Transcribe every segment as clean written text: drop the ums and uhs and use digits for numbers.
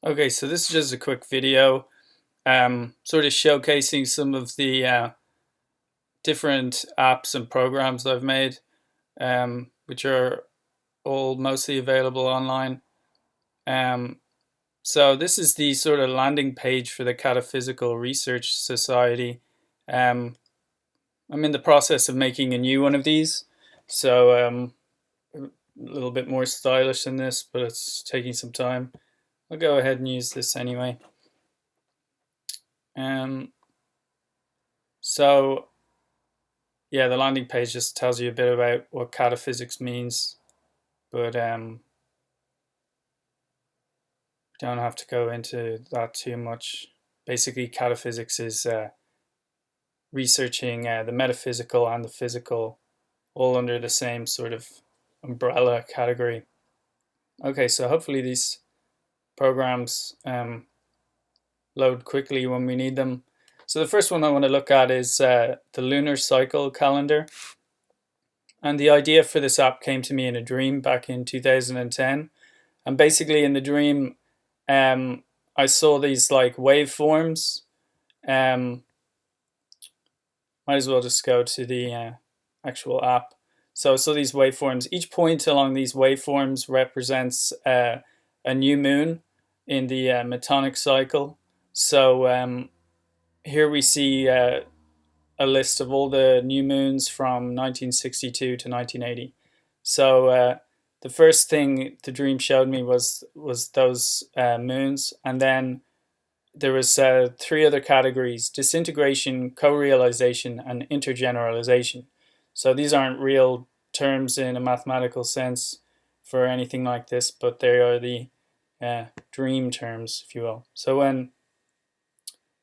Okay, so this is just a quick video, sort of showcasing some of the different apps and programs I've made, which are all mostly available online. Um, so this is the sort of landing page for the Cataphysical Research Society. Um, I'm in the process of making a new one of these, so a little bit more stylish than this, but it's taking some time. I'll go ahead and use this anyway. Um, so yeah, the landing page just tells you a bit about what cataphysics means, but don't have to go into that too much. Basically, cataphysics is researching the metaphysical and the physical all under the same sort of umbrella category. Okay, so hopefully these programs load quickly when we need them. So the first one I want to look at is the lunar cycle calendar. And the idea for this app came to me in a dream back in 2010. And basically in the dream, I saw these like waveforms. Might as well just go to the actual app. So I saw these waveforms. Each point along these waveforms represents a new moon in the Metonic cycle. So here we see a list of all the new moons from 1962 to 1980. So the first thing the dream showed me was those moons, and then there was three other categories: disintegration, co-realization, and intergeneralization. So these aren't real terms in a mathematical sense for anything like this, but they are the dream terms, if you will. So when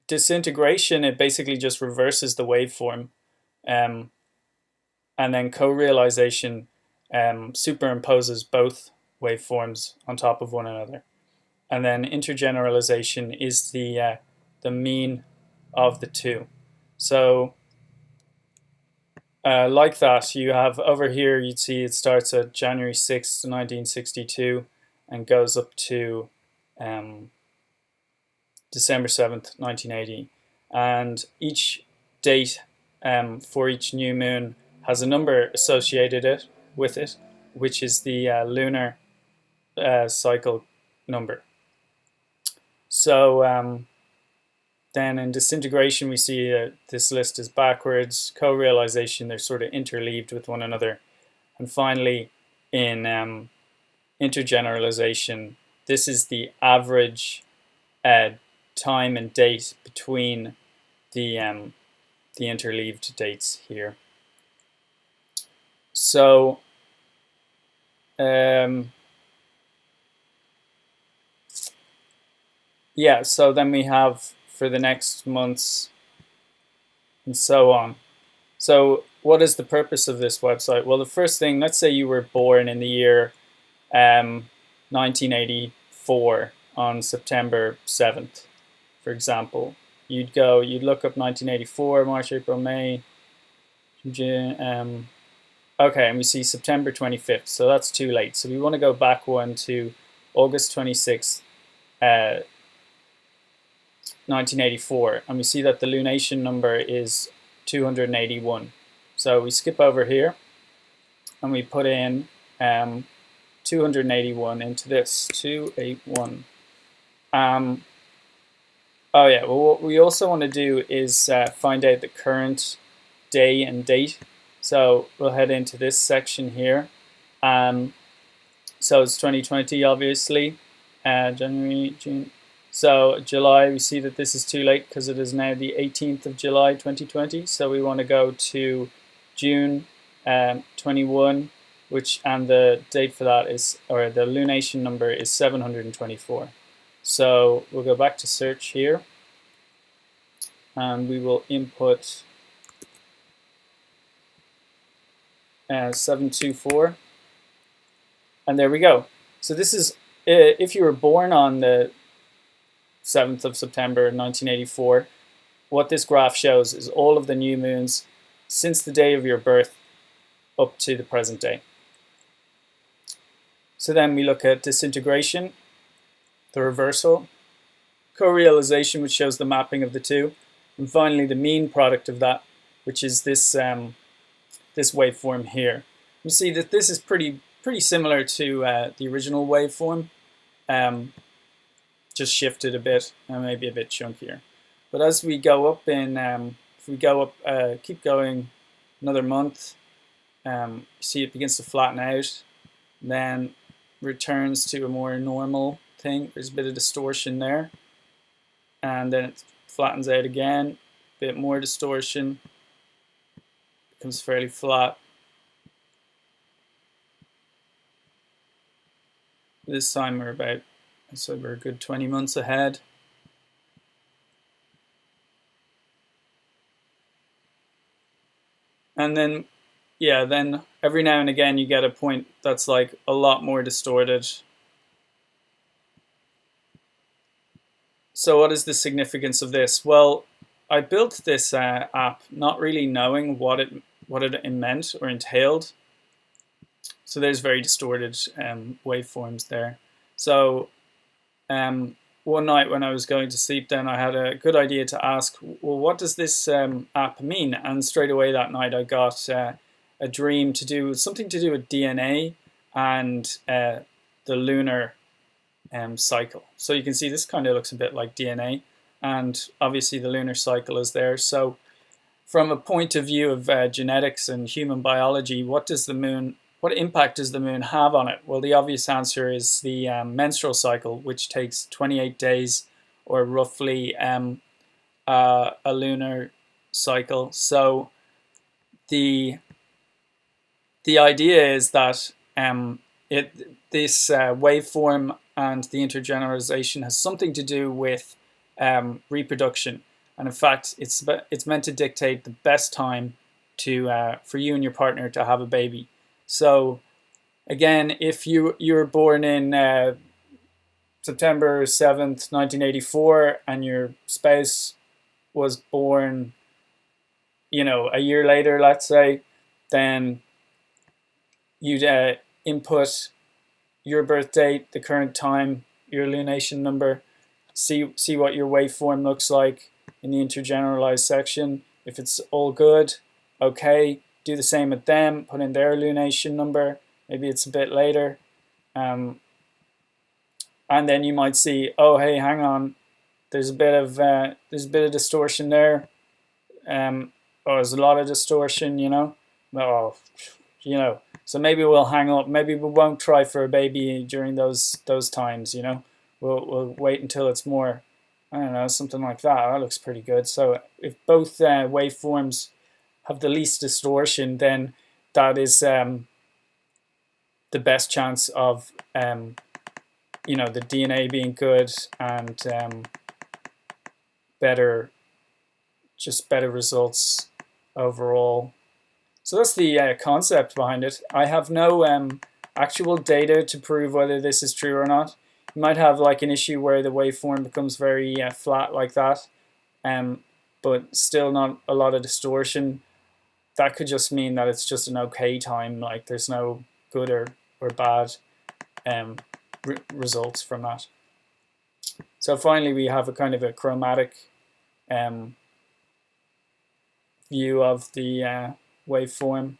disintegration, it basically just reverses the waveform, um, and then co-realization superimposes both waveforms on top of one another, and then intergeneralization is the mean of the two. So like that, you have over here, you'd see it starts at January 6th, 1962 and goes up to December 7th, 1980. And each date for each new moon has a number associated with it, which is the lunar cycle number. So then in disintegration, we see this list is backwards. Co-realization, they're sort of interleaved with one another. And finally, in intergeneralization, this is the average time and date between the interleaved dates here. So yeah, so then we have for the next months and so on. So what is the purpose of this website? Well, the first thing, let's say you were born in the year 1984 on September 7th, for example. You'd look up 1984, March, April, May, June. Okay, and we see September 25th, so that's too late. So we want to go back one to August 26th, 1984, and we see that the lunation number is 281. So we skip over here and we put in 281 into this, 281. Oh yeah, well what we also want to do is find out the current day and date. So we'll head into this section here. So it's 2020, obviously, January, June. So July, we see that this is too late because it is now the 18th of July 2020. So we want to go to June 21, and the date for that is, or the lunation number is 724. So we'll go back to search here and we will input 724. And there we go. So this is, if you were born on the 7th of September 1984, what this graph shows is all of the new moons since the day of your birth up to the present day. So then we look at disintegration. the reversal, co-realization, which shows the mapping of the two, and finally the mean product of that, which is this this waveform here. You see that this is pretty similar to the original waveform, just shifted a bit and maybe a bit chunkier. But as we go up in, if we go up, keep going another month, you see it begins to flatten out, then returns to a more normal thing. There's a bit of distortion there, and then it flattens out again, a bit more distortion, becomes fairly flat. This time we're about, so we're a good 20 months ahead. And then, yeah, then every now and again you get a point that's like a lot more distorted. So what is the significance of this? Well, I built this app not really knowing what it meant or entailed. So there's very distorted waveforms there. So one night when I was going to sleep, then I had a good idea to ask, well, what does this app mean? And straight away that night I got a dream to do something to do with DNA and the lunar cycle. So you can see this kind of looks a bit like DNA, and obviously the lunar cycle is there. So from a point of view of genetics and human biology, what impact does the moon have on it? Well, the obvious answer is the menstrual cycle, which takes 28 days, or roughly a lunar cycle. So the idea is that this waveform and the intergeneralization has something to do with reproduction, and in fact, it's meant to dictate the best time to for you and your partner to have a baby. So again, if you were born in September 7th, 1984, and your spouse was born, you know, a year later, let's say, then you'd input your birth date, the current time, your lunation number, see what your waveform looks like in the intergeneralized section. If it's all good, okay, do the same with them, put in their lunation number, maybe it's a bit later, and then you might see, oh hey, hang on, there's a bit of distortion there, or there's a lot of distortion, you know, oh, you know, so maybe we'll hang up, maybe we won't try for a baby during those times, you know, we'll wait until it's more, I don't know, something like that. That looks pretty good. So if both waveforms have the least distortion, then that is the best chance of you know, the DNA being good and better results overall. So that's the concept behind it. I have no actual data to prove whether this is true or not. You might have like an issue where the waveform becomes very flat like that, but still not a lot of distortion. That could just mean that it's just an okay time, like there's no good or bad results from that. So finally we have a kind of a chromatic view of the waveform.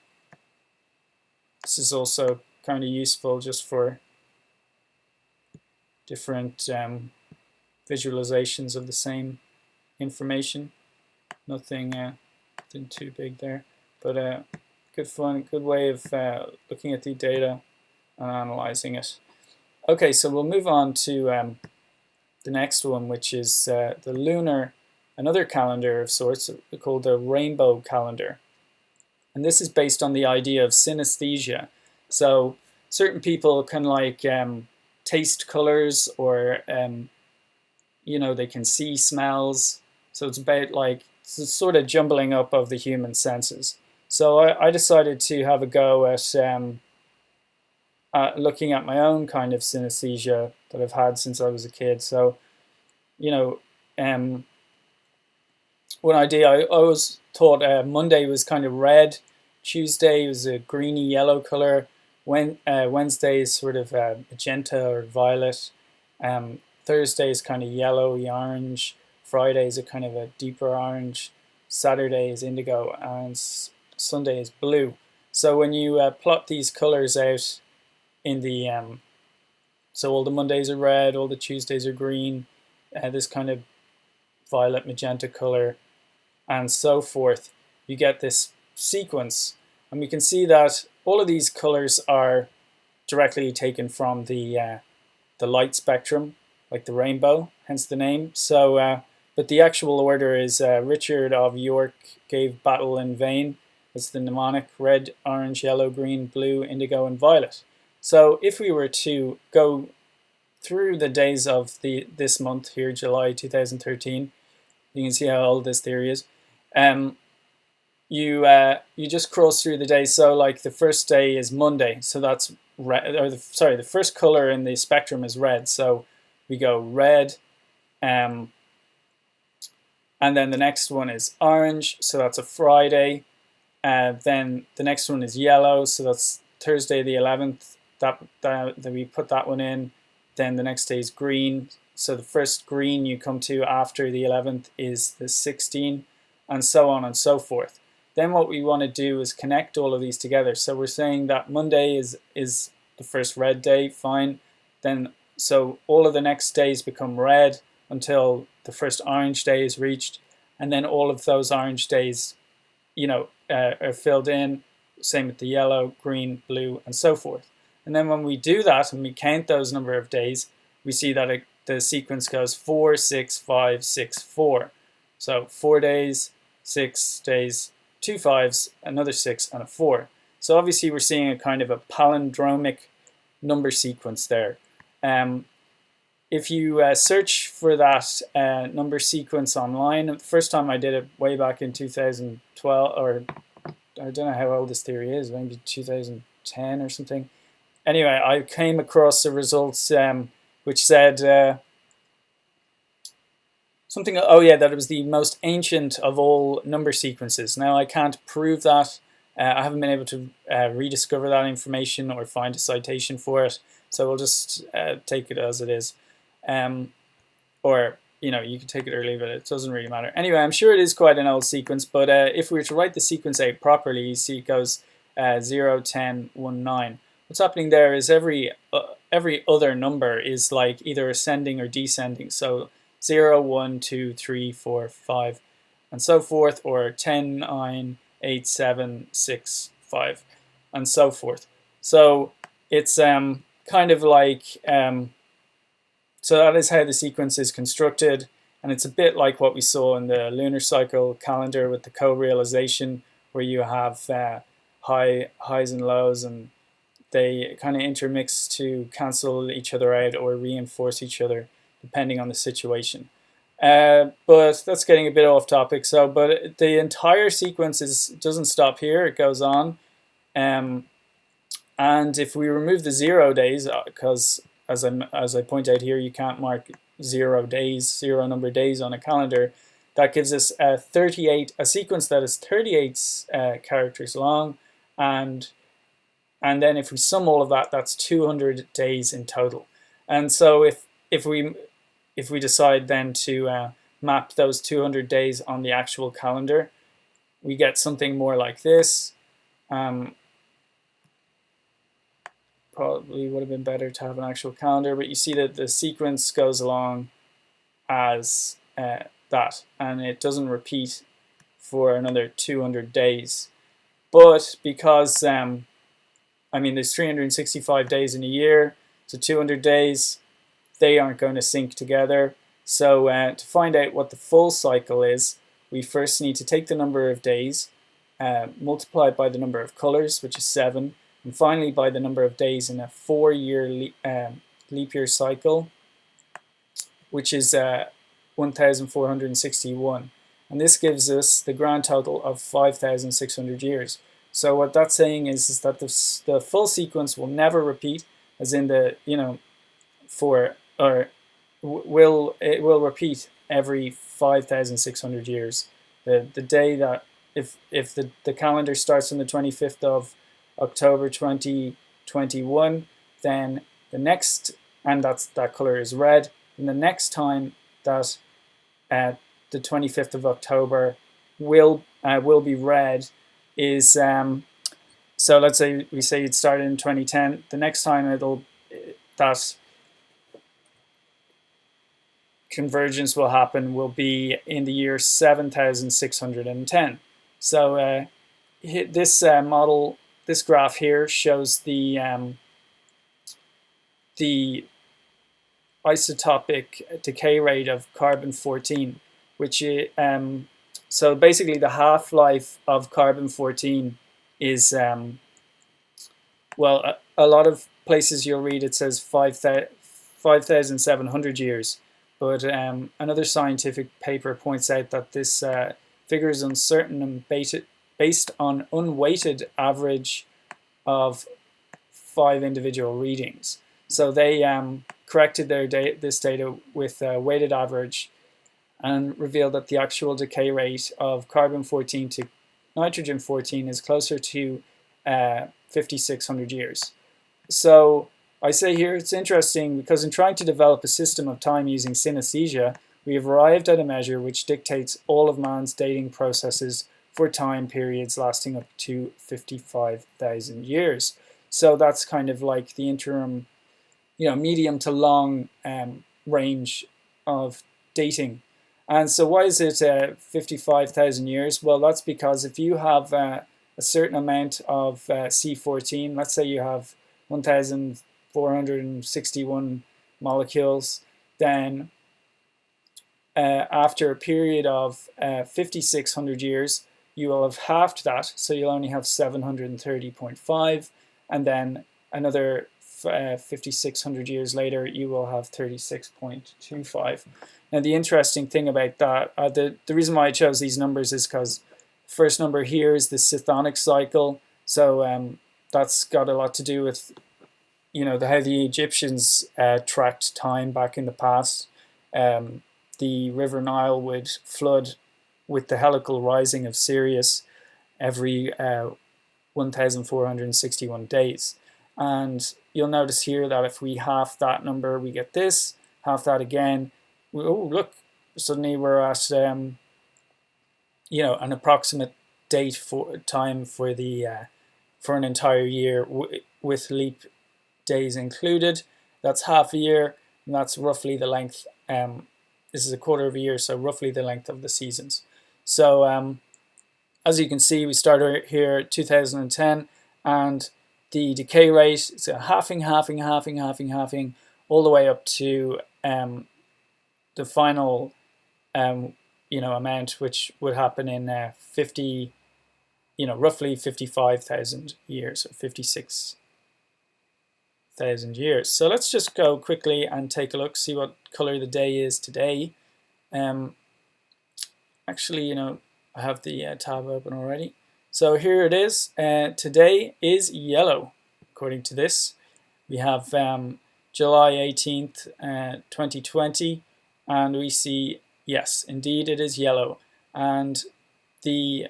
This is also kind of useful just for different visualizations of the same information. Nothing too big there, but good fun, good way of looking at the data and analyzing it. Okay, so we'll move on to the next one, which is the lunar, another calendar of sorts called the rainbow calendar. And this is based on the idea of synesthesia. So certain people can like taste colors, or you know, they can see smells. So it's about like sort of jumbling up of the human senses. So I decided to have a go at looking at my own kind of synesthesia that I've had since I was a kid. So, you know, one idea, I always thought Monday was kind of red, Tuesday was a greeny yellow color, Wednesday is sort of magenta or violet, Thursday is kind of yellowy orange, Friday is a kind of a deeper orange, Saturday is indigo, and Sunday is blue. So when you plot these colors out in the so all the Mondays are red, all the Tuesdays are green, this kind of violet magenta color, and so forth, you get this sequence. And we can see that all of these colors are directly taken from the light spectrum, like the rainbow, hence the name. So, but the actual order is Richard of York gave battle in vain. It's the mnemonic: red, orange, yellow, green, blue, indigo, and violet. So if we were to go through the days of this month here, July 2013, you can see how old this theory is. You just cross through the days. So like the first day is Monday, so that's red. Or the first color in the spectrum is red. So we go red, and then the next one is orange. So that's a Friday. Then the next one is yellow. So that's Thursday the 11th. That we put that one in. Then the next day is green. So the first green you come to after the 11th is the 16th, and so on and so forth. Then what we want to do is connect all of these together. So we're saying that Monday is the first red day, fine. Then so all of the next days become red until the first orange day is reached, and then all of those orange days, are filled in. Same with the yellow, green, blue, and so forth. And then when we do that and we count those number of days, we see that the sequence goes 4, 6, 5, 6, 4. So 4 days, 6 days, 2 5s, another 6, and a 4. So obviously we're seeing a kind of a palindromic number sequence there. If you search for that number sequence online, the first time I did it way back in 2012, or I don't know how old this theory is, maybe 2010 or something. Anyway, I came across the results which said something, that it was the most ancient of all number sequences. Now, I can't prove that. I haven't been able to rediscover that information or find a citation for it. So we'll just take it as it is. Or, you can take it or leave it. It doesn't really matter. Anyway, I'm sure it is quite an old sequence. But if we were to write the sequence out properly, you see it goes 0, 10, 1, 9. What's happening there is every other number is like either ascending or descending. So 0, 1, 2, 3, 4, 5, and so forth, or 10, 9, 8, 7, 6, 5, and so forth. So it's kind of like, so that is how the sequence is constructed, and it's a bit like what we saw in the lunar cycle calendar with the co-realization, where you have highs and lows, and they kind of intermix to cancel each other out or reinforce each other depending on the situation. But that's getting a bit off topic. But the entire sequence doesn't stop here; it goes on. And if we remove the 0 days, because as I point out here, you can't mark 0 number days on a calendar. That gives us a sequence that is 38 characters long, and then if we sum all of that, that's 200 days in total. And so if we decide then to map those 200 days on the actual calendar, we get something more like this. Probably would have been better to have an actual calendar, but you see that the sequence goes along as that, and it doesn't repeat for another 200 days. But because there's 365 days in a year, so 200 days, they aren't going to sync together. So to find out what the full cycle is, we first need to take the number of days, multiply it by the number of colors, which is 7, and finally by the number of days in a 4-year leap year cycle, which is 1,461. And this gives us the grand total of 5,600 years. So what that's saying is that the full sequence will never repeat, as in it will repeat every 5,600 years. The day that if the calendar starts on the 25th of October 2021, then the next, and that color is red, And the next time that the 25th of October will be read is so let's say we say it started in 2010. The next time that convergence will happen will be in the year 7610. So this model, this graph here shows the isotopic decay rate of carbon-14, which so basically the half-life of carbon-14 is well, a lot of places you'll read it says 5,700 years, but another scientific paper points out that this figure is uncertain and based on unweighted average of 5 individual readings. So they corrected this data with a weighted average and revealed that the actual decay rate of carbon-14 to nitrogen-14 is closer to 5,600 years. So I say here it's interesting because in trying to develop a system of time using synesthesia, we have arrived at a measure which dictates all of man's dating processes for time periods lasting up to 55,000 years. So that's kind of like the interim, medium to long range of dating. And so why is it 55,000 years? Well, that's because if you have a certain amount of C-14, let's say you have 1,461 molecules, then after a period of 5,600 years, you will have halved that, so you'll only have 730.5, and then another 5,600 years later, you will have 36.25. Now, the interesting thing about that, the reason why I chose these numbers is because first number here is the Chthonic cycle, so that's got a lot to do with, how the Egyptians tracked time back in the past. The River Nile would flood with the helical rising of Sirius every 1,461 days. And you'll notice here that if we half that number, we get this, half that again. Oh, look, suddenly we're at, an approximate date for time for the for an entire year with leap days included. That's half a year, and that's roughly the length. This is a quarter of a year, so roughly the length of the seasons. So as you can see, we started here at 2010, and the decay rate is halving, all the way up to the final amount, which would happen in roughly 55,000 years, or 56,000 years. So let's just go quickly and take a look, see what color the day is today. Actually, I have the tab open already. So here it is. Today is yellow, according to this. We have July 18th, 2020, and we see, yes, indeed it is yellow. And the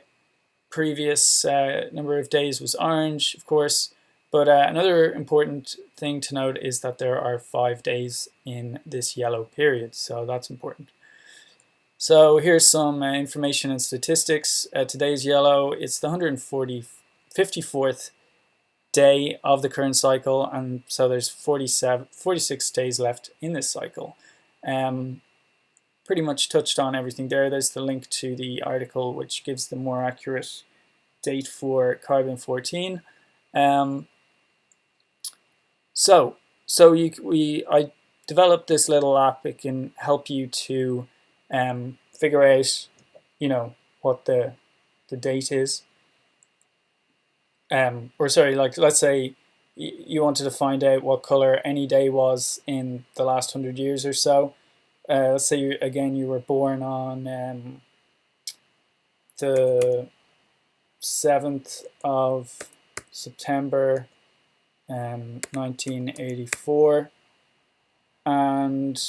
previous number of days was orange, of course. But another important thing to note is that there are 5 days in this yellow period, so that's important. So here's some information and statistics. Today's yellow. It's the 154th day of the current cycle, and so there's 46 days left in this cycle. Pretty much touched on everything there. There's the link to the article which gives the more accurate date for carbon-14. I developed this little app. It can help you to figure out, what the date is. Or sorry, like let's say you wanted to find out what color any day was in the last 100 years or so. Let's say you were born on the 7th of September 1984, and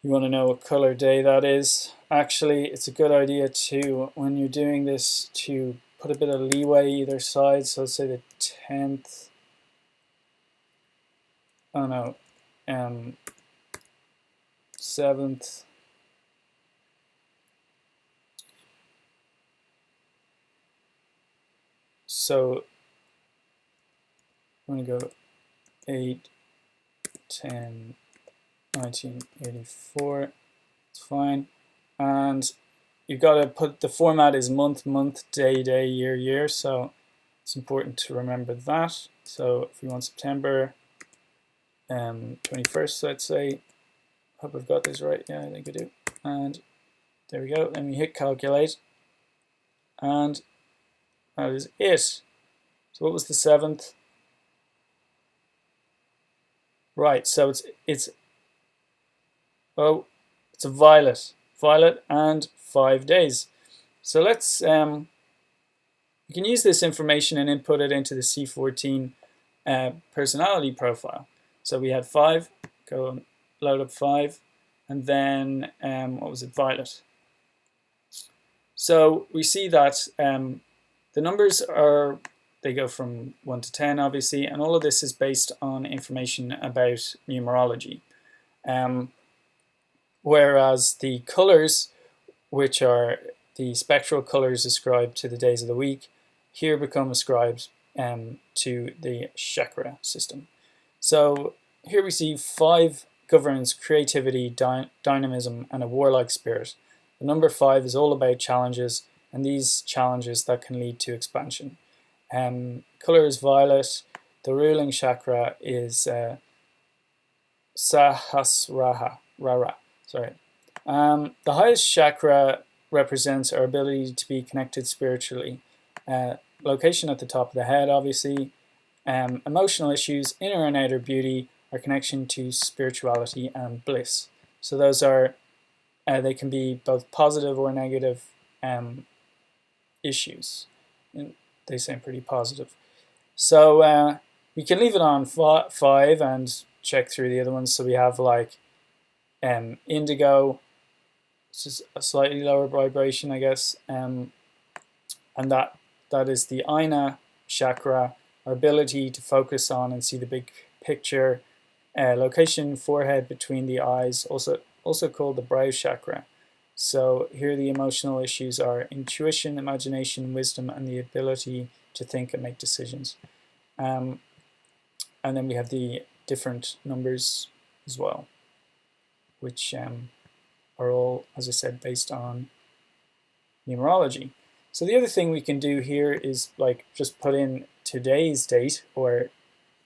you want to know what color day that is. Actually, it's a good idea to, when you're doing this, to put a bit of leeway either side. So let's say the 10th. Oh no, 7th. So I'm going to go 8, 10, 1984. It's fine. And you've got to put the format is month, month, day, day, year, year. So it's important to remember that. So if we want September 21st, let's say, hope I've got this right. Yeah, I think I do. And there we go. Then we hit calculate. And that is it. So what was the 7th? Right, so it's a violet and 5 days. So let's you can use this information and input it into the C-14 personality profile. So we had 5, go and load up 5, and then what was it, violet. So we see that the numbers they go from 1 to 10 obviously, and all of this is based on information about numerology. Whereas the colors, which are the spectral colors ascribed to the days of the week, here become ascribed to the chakra system. So here we see 5 governs creativity, dynamism, and a warlike spirit. The number 5 is all about challenges, and these challenges that can lead to expansion. Color is violet. The ruling chakra is Sahasrara. Sorry. The highest chakra represents our ability to be connected spiritually. Location at the top of the head, obviously. Emotional issues, inner and outer beauty, our connection to spirituality and bliss. So those are, they can be both positive or negative issues. And they seem pretty positive. So we can leave it on 5 and check through the other ones. So we have like indigo, which is a slightly lower vibration, I guess, and that is the Aina chakra, our ability to focus on and see the big picture. Location forehead between the eyes, also called the brow chakra. So here the emotional issues are intuition, imagination, wisdom, and the ability to think and make decisions. And then we have the different numbers as well, which are all, as I said, based on numerology. So the other thing we can do here is like just put in today's date or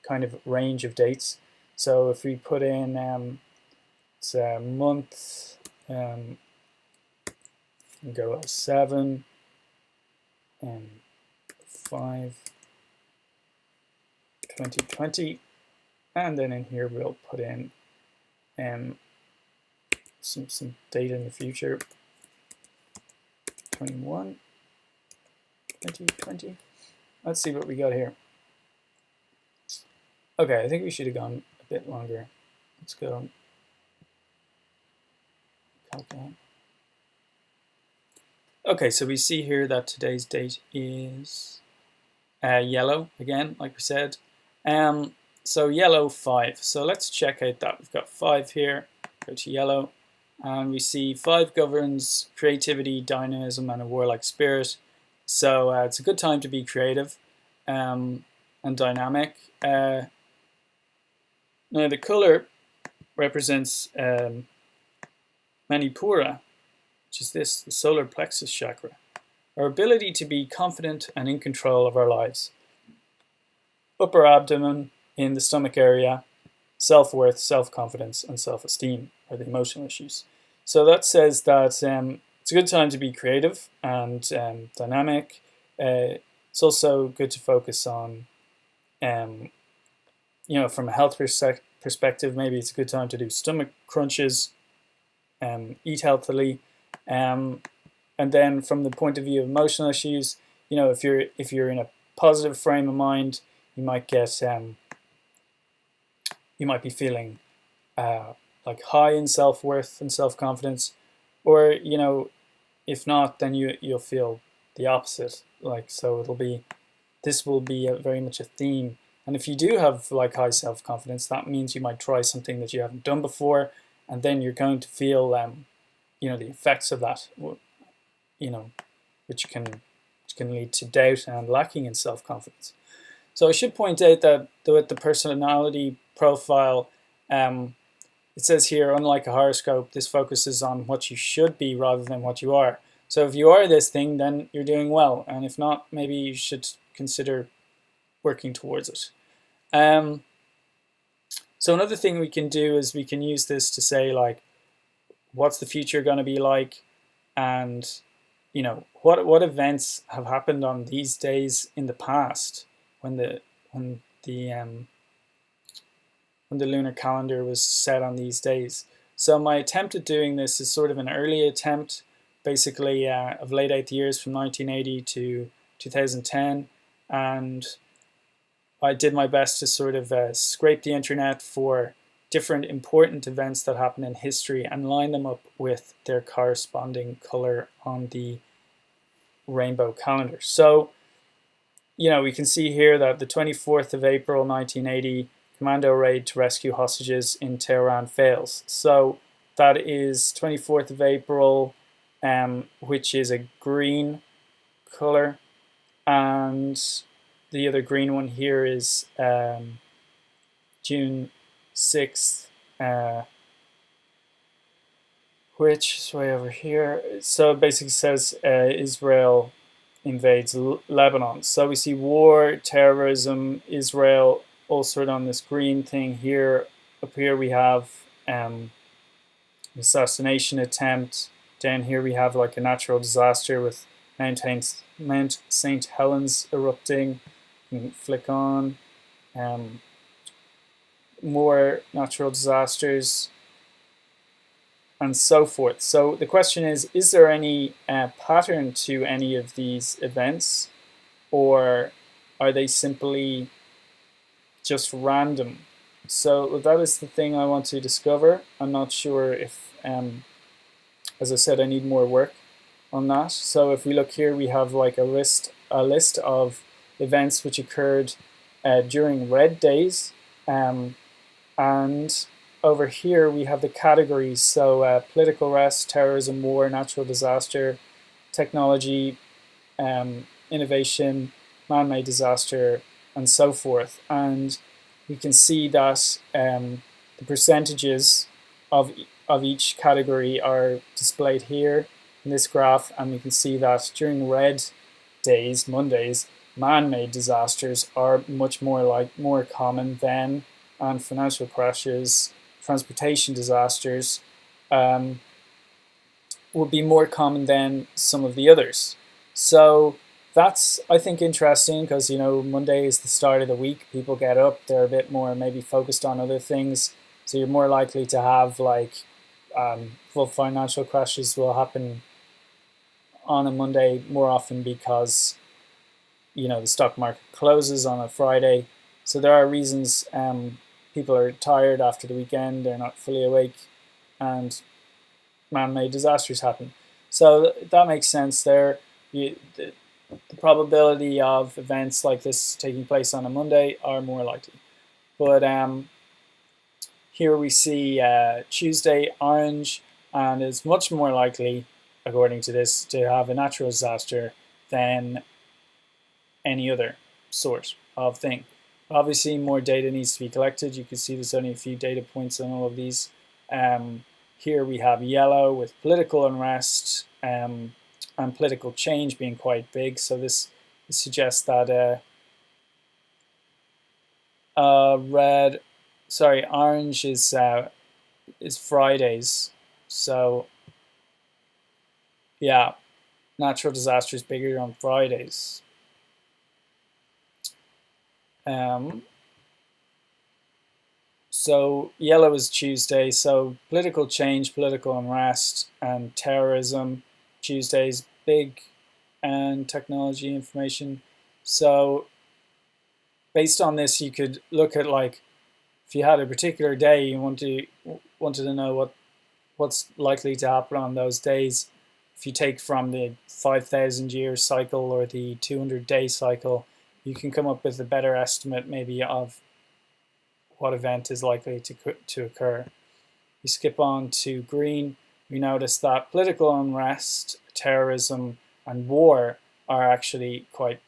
kind of range of dates. So if we put in it's a month, and go 7 and 5 2020, and then in here we'll put in some data in the future, 21 2020. Let's see what we got here. Okay, I think we should have gone a bit longer. Let's go calculate. Okay, so we see here that today's date is yellow again, like we said. So yellow 5. So let's check out that. We've got 5 here. Go to yellow, and we see 5 governs creativity, dynamism, and a warlike spirit. So it's a good time to be creative and dynamic. Now the color represents Manipura, which is this, the solar plexus chakra. Our ability to be confident and in control of our lives. Upper abdomen in the stomach area, self-worth, self-confidence, and self-esteem are the emotional issues. So that says that it's a good time to be creative and dynamic. It's also good to focus on, you know, from a health perspective, maybe it's a good time to do stomach crunches, eat healthily. And then from the point of view of emotional issues, you know, if you're in a positive frame of mind, you might get you might be feeling like high in self-worth and self-confidence, or you know, if not, then you'll feel the opposite. Like, so this will be very much a theme And if you do have like high self-confidence, that means you might try something that you haven't done before, and then you're going to feel the effects of that, which can lead to doubt and lacking in self-confidence. So I should point out that with the personality profile, it says here, unlike a horoscope, this focuses on what you should be rather than what you are. So if you are this thing, then you're doing well. And if not, maybe you should consider working towards it. So another thing we can do is we can use this to say, like, what's the future going to be like? And, what events have happened on these days in the past when the lunar calendar was set on these days. So my attempt at doing this is sort of an early attempt. Basically, I've laid out the years from 1980 to 2010, and I did my best to sort of scrape the internet for different important events that happen in history and line them up with their corresponding color on the rainbow calendar. So, we can see here that the 24th of April 1980, commando raid to rescue hostages in Tehran fails. So that is 24th of April, which is a green color, and the other green one here is June 6th, which is way over here. So it basically says Israel invades Lebanon. So we see war, terrorism, Israel, all sort of on this green thing here. Up here we have assassination attempt. Down here we have like a natural disaster with Mount St. Helens erupting. You can flick on. More natural disasters, and so forth. So the question is there any pattern to any of these events, or are they simply just random? So that is the thing I want to discover. I'm not sure if, as I said, I need more work on that. So if we look here, we have like a list of events which occurred during red days, and over here we have the categories. So political rest, terrorism, war, natural disaster, technology, innovation, man-made disaster, and so forth. And we can see that the percentages of each category are displayed here in this graph, and we can see that during red days, Mondays, man-made disasters are much more common than, and financial crashes, transportation disasters would be more common than some of the others. So that's, I think, interesting because, Monday is the start of the week. People get up, they're a bit more maybe focused on other things. So you're more likely to have full financial crashes will happen on a Monday more often because, the stock market closes on a Friday. So there are reasons. People are tired after the weekend, they're not fully awake, and man-made disasters happen. So that makes sense there. The probability of events like this taking place on a Monday are more likely. But here we see Tuesday, orange, and it's much more likely, according to this, to have a natural disaster than any other sort of thing. Obviously, more data needs to be collected. You can see there's only a few data points on all of these. Here we have yellow with political unrest and political change being quite big. So this suggests that orange is Fridays. So yeah, natural disasters bigger on Fridays. So yellow is Tuesday. So political change, political unrest, and terrorism. Tuesday's big, and technology, information. So based on this, you could look at if you had a particular day you wanted to know what's likely to happen on those days. If you take from the 5,000 year cycle or the 200-day cycle, you can come up with a better estimate maybe of what event is likely to occur. You skip on to green, we notice that political unrest, terrorism, and war are actually quite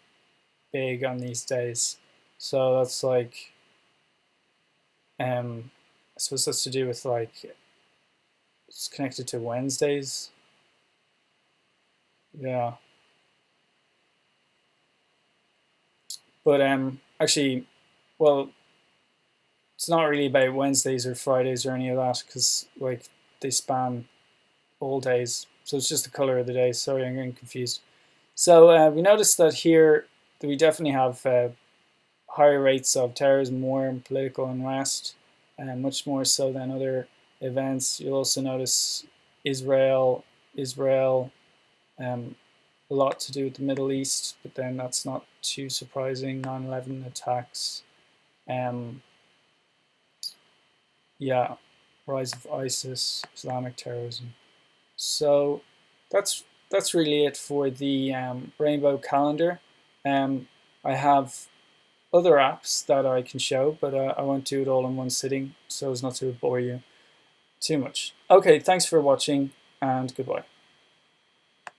big on these days. So that's like, I suppose that's to do with like, it's connected to Wednesdays. Yeah. But actually, well, it's not really about Wednesdays or Fridays or any of that, because like they span all days. So it's just the color of the day. Sorry, I'm getting confused. So we noticed that here that we definitely have higher rates of terrorism, war, and political unrest, and much more so than other events. You'll also notice Israel, a lot to do with the Middle East, but then that's not too surprising. 9/11 attacks, yeah, rise of ISIS, Islamic terrorism. So that's really it for the rainbow calendar. I have other apps that I can show, but I won't do it all in one sitting so as not to bore you too much. Okay, thanks for watching and goodbye.